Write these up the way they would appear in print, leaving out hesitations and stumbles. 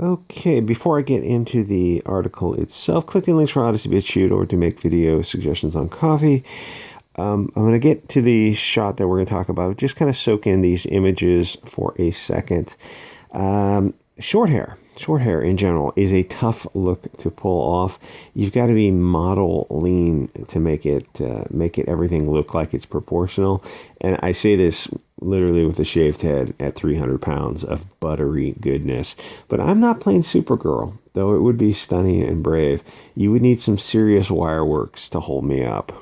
Okay, before I get into the article itself, click the links for Odysee, chute, or to make video suggestions on coffee. I'm going to get to the shot that we're going to talk about. Just kind of soak in these images for a second. Short hair. Short hair in general is a tough look to pull off. You've got to be model lean to make it everything look like it's proportional. And I say this literally with a shaved head at 300 pounds of buttery goodness. But I'm not playing Supergirl, though it would be stunning and brave. You would need some serious wire works to hold me up.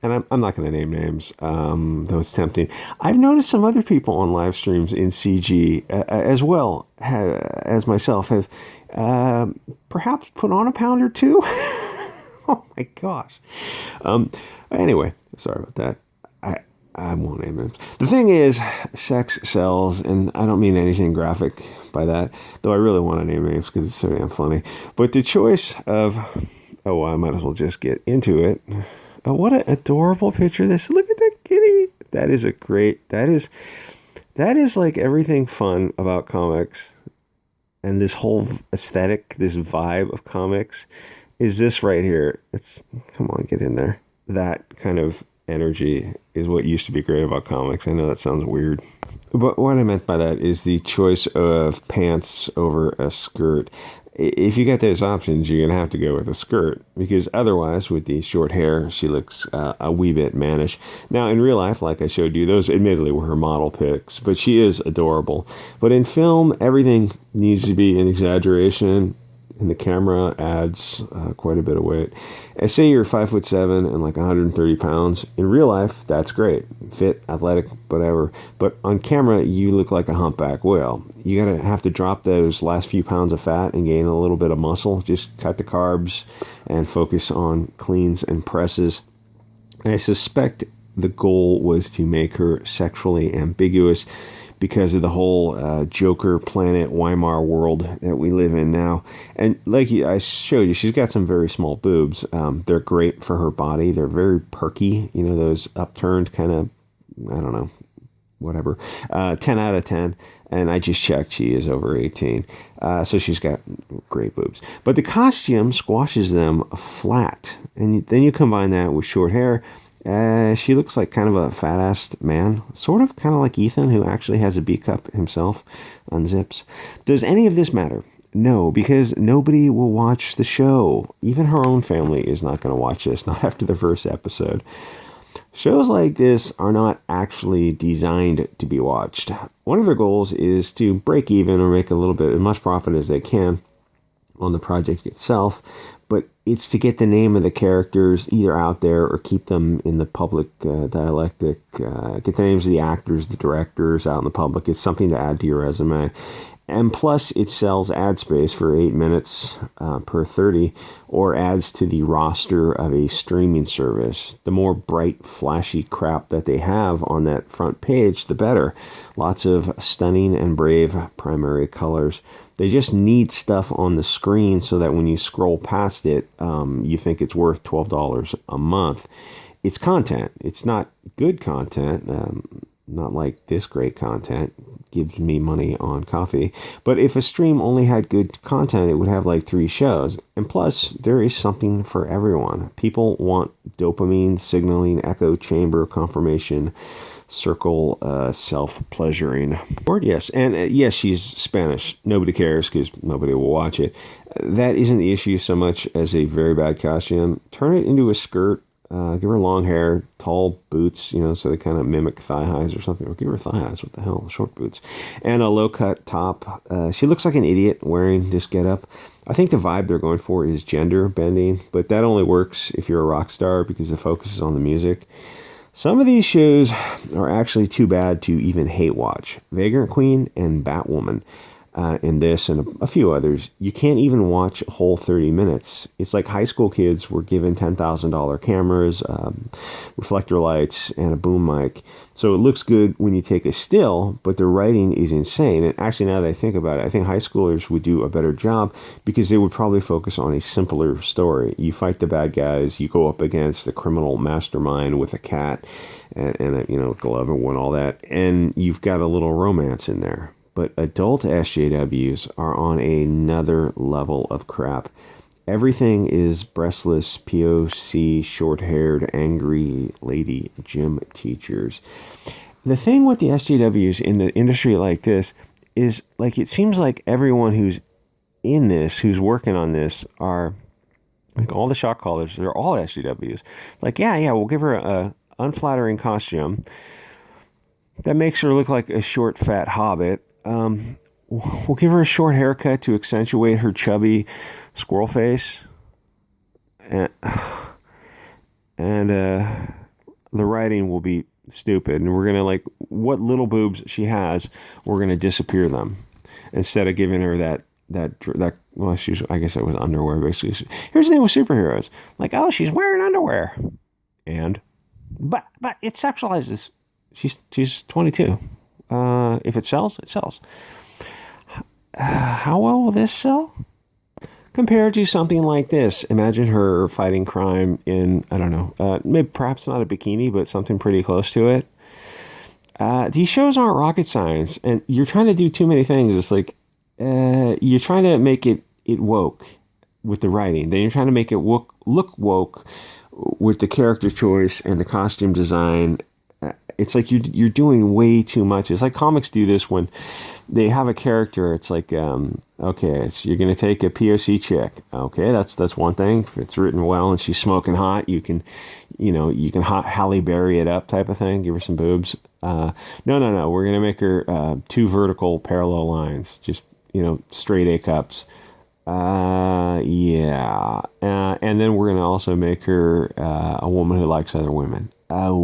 And I'm not going to name names, though it's tempting. I've noticed some other people on live streams in CG as well as myself have perhaps put on a pound or two. Oh my gosh. Anyway, sorry about that. I won't name names. The thing is, sex sells, and I don't mean anything graphic by that, though I really want to name names because it's so damn funny. But the choice of, oh, I might as well just get into it. Oh, what an adorable picture this. Look at that kitty. That is like everything fun about comics. And this whole aesthetic, this vibe of comics is this right here. Come on, get in there. That kind of energy is what used to be great about comics. I know that sounds weird. But what I meant by that is the choice of pants over a skirt. If you get those options, you're going to have to go with a skirt, because otherwise, with the short hair, she looks a wee bit mannish. Now, in real life, like I showed you, those admittedly were her model pics, but she is adorable. But in film, everything needs to be an exaggeration, and the camera adds quite a bit of weight. And say you're 5'7" and like 130 pounds. In real life, that's great. Fit, athletic, whatever. But on camera, you look like a humpback whale. You gotta have to drop those last few pounds of fat and gain a little bit of muscle. Just cut the carbs and focus on cleans and presses. I suspect the goal was to make her sexually ambiguous because of the whole Joker planet Weimar world that we live in now. And like I showed you, she's got some very small boobs. They're great for her body. They're very perky, those upturned kind of, I don't know, whatever. 10 out of 10. And I just checked, she is over 18. So she's got great boobs. But the costume squashes them flat. And then you combine that with short hair. She looks like kind of a fat-assed man, sort of kind of like Ethan, who actually has a B-cup himself, unzips. Does any of this matter? No, because nobody will watch the show. Even her own family is not going to watch this, not after the first episode. Shows like this are not actually designed to be watched. One of their goals is to break even or make a little bit, as much profit as they can on the project itself, but it's to get the name of the characters either out there or keep them in the public dialectic, get the names of the actors, the directors out in the public. It's something to add to your resume. And plus, it sells ad space for 8 minutes per 30, or adds to the roster of a streaming service. The more bright, flashy crap that they have on that front page, the better. Lots of stunning and brave primary colors. They just need stuff on the screen so that when you scroll past it, you think it's worth $12 a month. It's content. It's not good content. Not like this great content gives me money on coffee. But if a stream only had good content, it would have like 3 shows. And plus, there is something for everyone. People want dopamine signaling, echo chamber confirmation, circle self-pleasuring. Yes, and yes, she's Spanish. Nobody cares because nobody will watch it. That isn't the issue so much as a very bad costume. Turn it into a skirt. Give her long hair, tall boots, so they kind of mimic thigh highs or something. Or give her thigh highs, what the hell, short boots. And a low-cut top. She looks like an idiot wearing this getup. I think the vibe they're going for is gender bending, but that only works if you're a rock star because the focus is on the music. Some of these shows are actually too bad to even hate watch. Vagrant Queen and Batwoman. In this and a few others, you can't even watch a whole 30 minutes. It's like high school kids were given $10,000 cameras, reflector lights, and a boom mic. So it looks good when you take a still, but the writing is insane. And actually, now that I think about it, I think high schoolers would do a better job because they would probably focus on a simpler story. You fight the bad guys, you go up against the criminal mastermind with a cat and a glove and all that, and you've got a little romance in there. But adult SJWs are on another level of crap. Everything is breastless, POC, short-haired, angry lady gym teachers. The thing with the SJWs in the industry like this is, like, it seems like everyone who's in this, who's working on this, are like all the shot callers. They're all SJWs. Like, yeah, we'll give her a unflattering costume that makes her look like a short, fat hobbit. We'll give her a short haircut to accentuate her chubby squirrel face, and, and the writing will be stupid. And we're gonna, like, what little boobs she has, we're gonna disappear them instead of giving her that. Well, I guess it was underwear basically. Here's the thing with superheroes, like, oh, she's wearing underwear, but it sexualizes. She's 22. If it sells, it sells. How well will this sell compared to something like this? Imagine her fighting crime in, I don't know, maybe perhaps not a bikini, but something pretty close to it. These shows aren't rocket science, and you're trying to do too many things. It's like, you're trying to make it woke with the writing. Then you're trying to make it look woke with the character choice and the costume design. It's like you're doing way too much. It's like comics do this when they have a character. It's like, okay, you're going to take a POC chick. Okay, that's one thing. If it's written well and she's smoking hot, you can hot Halle Berry it up type of thing. Give her some boobs. No. We're going to make her two vertical parallel lines. Just, straight A cups. Yeah. And then we're going to also make her a woman who likes other women. And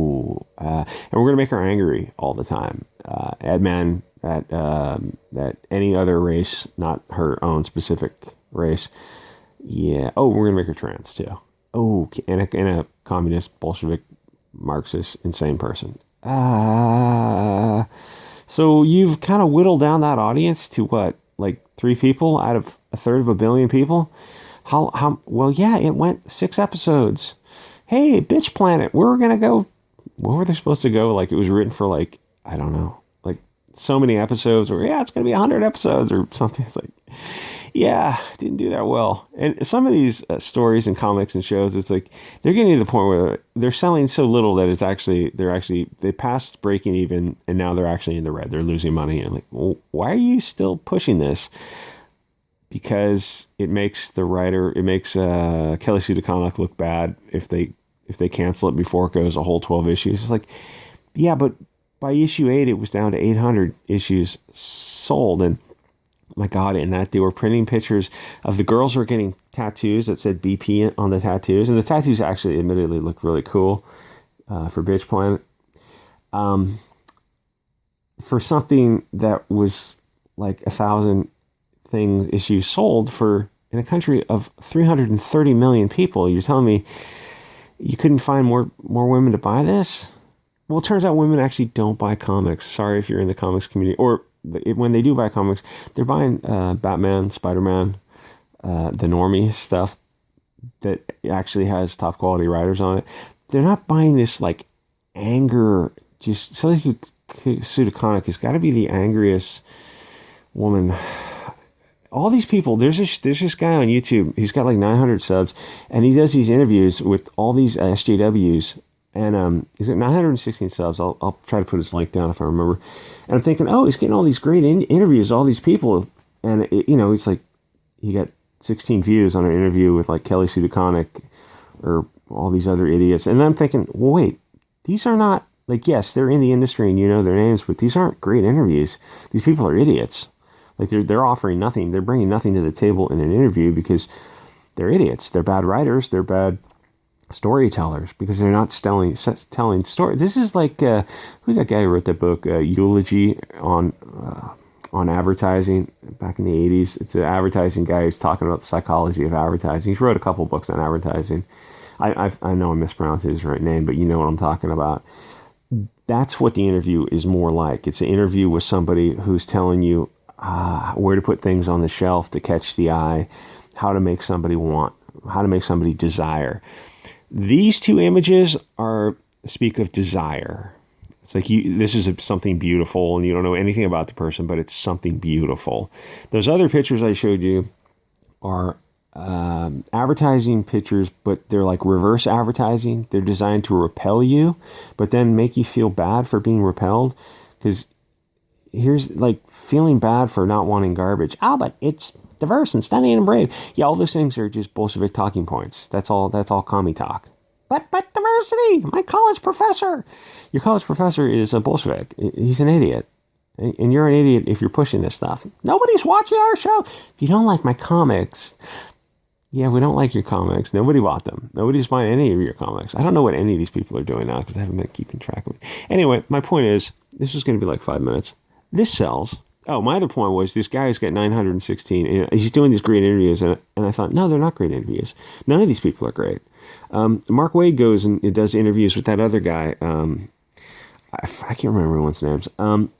we're going to make her angry all the time. At men, at any other race, not her own specific race. Yeah. Oh, we're going to make her trans too. Oh, and a communist, Bolshevik, Marxist, insane person. So you've kind of whittled down that audience to what? Like 3 people out of a third of a billion people? How well, yeah, it went 6 episodes. Hey, Bitch Planet, we're gonna go. What were they supposed to go? Like, it was written for, like, I don't know, like so many episodes, or yeah, it's gonna be 100 episodes or something. It's like, yeah, didn't do that well. And some of these stories and comics and shows, it's like they're getting to the point where they're selling so little that they passed breaking even, and now they're actually in the red. They're losing money. And I'm like, well, why are you still pushing this? Because it makes Kelly Sue DeConnick look bad if they cancel it before it goes a whole 12 issues. It's like, yeah, but by issue 8, it was down to 800 issues sold, and my God, in that they were printing pictures of the girls who were getting tattoos that said BP on the tattoos, and the tattoos actually admittedly looked really cool for Bitch Planet. For something that was like 1,000 issues sold in a country of 330 million people, you're telling me you couldn't find more women to buy this? Well, it turns out women actually don't buy comics. Sorry if you're in the comics community, or when they do buy comics, they're buying Batman, Spider-Man, the normie stuff that actually has top quality writers on it. They're not buying this, like, anger. Just Sue DeConnick has got to be the angriest woman. All these people, there's this guy on YouTube. He's got like 900 subs, and he does these interviews with all these SJWs. And he's got 916 subs. I'll try to put his link down if I remember. And I'm thinking, oh, he's getting all these great interviews, all these people. And, it's like he got 16 views on an interview with, like, Kelly Sue DeConnick or all these other idiots. And then I'm thinking, well, wait, these are not, like, yes, they're in the industry and you know their names, but these aren't great interviews. These people are idiots. Like, they're offering nothing. They're bringing nothing to the table in an interview because they're idiots. They're bad writers. They're bad storytellers because they're not telling story. This is like who's that guy who wrote that book, Eulogy on advertising back in the 80s? It's an advertising guy who's talking about the psychology of advertising. He's wrote a couple books on advertising. I know I mispronounced his right name, but you know what I'm talking about. That's what the interview is more like. It's an interview with somebody who's telling you where to put things on the shelf to catch the eye, how to make somebody want, how to make somebody desire. These 2 images speak of desire. It's like this is something beautiful, and you don't know anything about the person, but it's something beautiful. Those other pictures I showed you are advertising pictures, but they're like reverse advertising. They're designed to repel you, but then make you feel bad for being repelled. Because here's like feeling bad for not wanting garbage. Oh, but it's diverse and stunning and brave. Yeah, all those things are just Bolshevik talking points. That's all commie talk. But diversity, my college professor. Your college professor is a Bolshevik. He's an idiot. And you're an idiot if you're pushing this stuff. Nobody's watching our show. If you don't like my comics, yeah, we don't like your comics. Nobody bought them. Nobody's buying any of your comics. I don't know what any of these people are doing now because I haven't been keeping track of it. Anyway, my point is, this is going to be like 5 minutes. This sells. Oh, my other point was this guy's got 916. And he's doing these great interviews, and I thought, no, they're not great interviews. None of these people are great. Mark Waid goes and does interviews with that other guy. I can't remember everyone's names.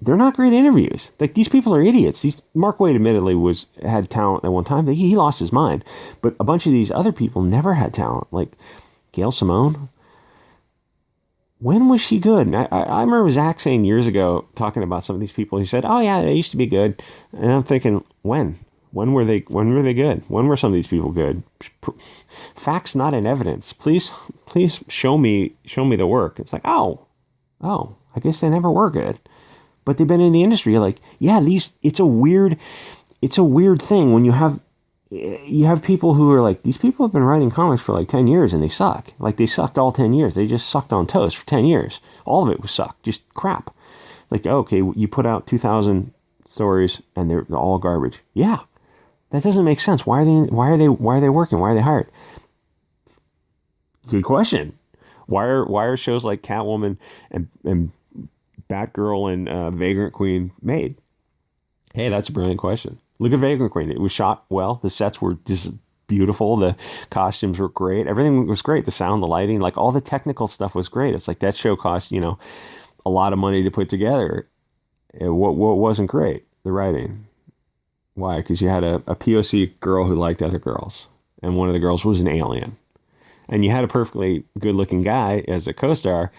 They're not great interviews. Like, these people are idiots. Mark Waid admittedly had talent at one time. He lost his mind. But a bunch of these other people never had talent. Like Gail Simone. When was she good? I remember Zach saying years ago, talking about some of these people, he said, oh yeah, they used to be good. And I'm thinking, when? When were they good? When were some of these people good? Facts, not in evidence. Please show me the work. It's like, oh, I guess they never were good. But they've been in the industry. You're like, yeah, it's a weird thing when you have people who are like, these people have been writing comics for like 10 years and they suck. Like, they sucked all 10 years. They just sucked on toast for 10 years. All of it was sucked. Just crap. Like, okay, you put out 2,000 stories and they're all garbage. Yeah. That doesn't make sense. Why are they working? Why are they hired? Good question. Why are shows like Catwoman and Batgirl and Vagrant Queen made? Hey, that's a brilliant question. Look at Vagrant Queen. It was shot well. The sets were just beautiful. The costumes were great. Everything was great. The sound, the lighting, like all the technical stuff was great. It's like that show cost, a lot of money to put together. What wasn't great? The writing. Why? Because you had a POC girl who liked other girls. And one of the girls was an alien. And you had a perfectly good-looking guy as a co-star.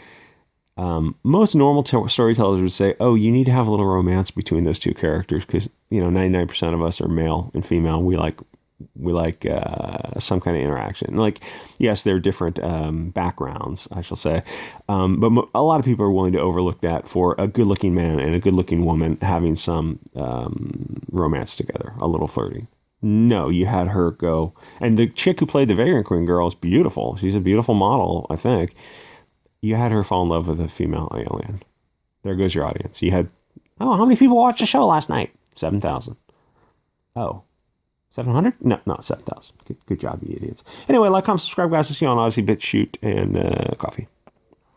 Most normal storytellers would say, oh, you need to have a little romance between those two characters because, 99% of us are male and female. We like some kind of interaction. Like, yes, they're different backgrounds, I shall say. But a lot of people are willing to overlook that for a good-looking man and a good-looking woman having some romance together, a little flirting. No, you had her go. And the chick who played the Vagrant Queen girl is beautiful. She's a beautiful model, I think. You had her fall in love with a female alien. There goes your audience. You had, how many people watched the show last night? 7,000. Oh, 700? No, not 7,000. Good job, you idiots. Anyway, like, comment, subscribe, guys. See you on Odysee, Chute, and Coffee.